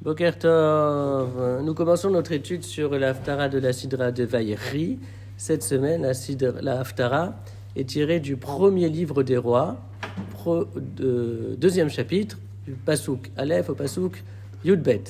Boker Tov, nous commençons notre étude sur la Haftara de la Sidra de Vaïri. Cette semaine, la Haftara est tirée du premier livre des rois, deuxième chapitre, du Pasouk Aleph au Pasouk Yudbet.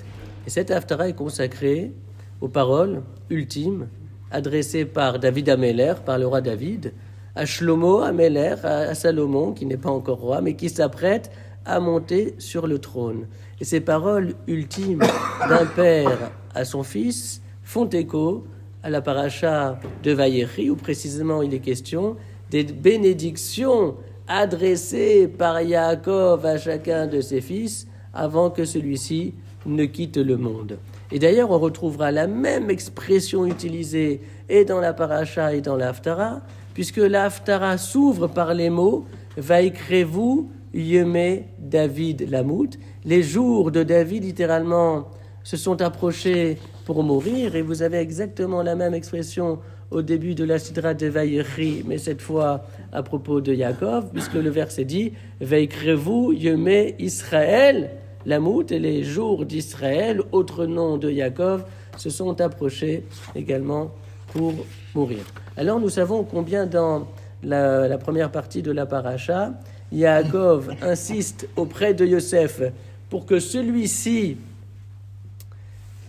Et cette Haftara est consacrée aux paroles ultimes adressées par David Améler, par le roi David, à Shlomo Améler, à Salomon, qui n'est pas encore roi, mais qui s'apprête à monter sur le trône. Et ces paroles ultimes d'un père à son fils font écho à la paracha de Vaïri, où précisément il est question des bénédictions adressées par Yaakov à chacun de ses fils avant que celui-ci ne quitte le monde. Et d'ailleurs, on retrouvera la même expression utilisée et dans la paracha et dans la Haftara, puisque la Haftara s'ouvre par les mots « Vaïkrevu Yemé David Lamout ». Les jours de David, littéralement, se sont approchés pour mourir, et vous avez exactement la même expression au début de la Sidra de Vaïri, mais cette fois à propos de Yaakov, puisque le verset dit « Vaïkrevu Yemé Israël ». Lamout et les jours d'Israël, autre nom de Yaakov, se sont approchés également pour mourir. Alors nous savons combien dans la première partie de la paracha, Yaakov insiste auprès de Yosef pour que celui-ci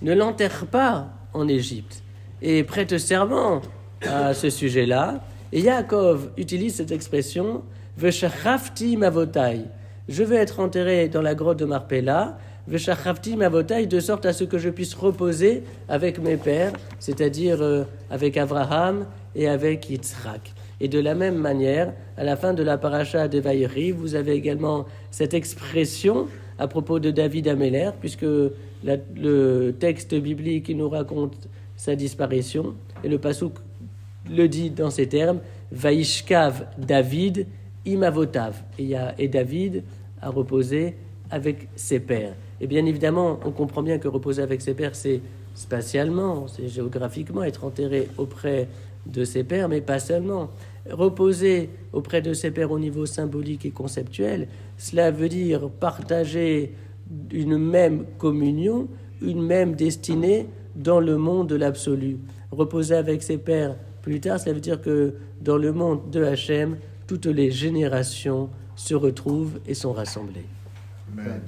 ne l'enterre pas en Égypte et prête serment à ce sujet-là. Et Yaakov utilise cette expression « Veshachafti mavotai ». Je vais être enterré dans la grotte de Marpella, Veshachafti mavotai, de sorte à ce que je puisse reposer avec mes pères, c'est-à-dire avec Abraham et avec Yitzhak. Et de la même manière, à la fin de la paracha de Vaïri, vous avez également cette expression à propos de David Améler, puisque le texte biblique nous raconte sa disparition, et le Pasouk le dit dans ces termes, Vaishkav David imavotav, et David a reposé avec ses pères. Et bien évidemment, on comprend bien que reposer avec ses pères, c'est spatialement, c'est géographiquement être enterré auprès de ses pères, mais pas seulement. Reposer auprès de ses pères au niveau symbolique et conceptuel, cela veut dire partager une même communion, une même destinée dans le monde de l'absolu. Reposer avec ses pères plus tard, cela veut dire que dans le monde de Hachem, toutes les générations se retrouvent et sont rassemblées. Amen.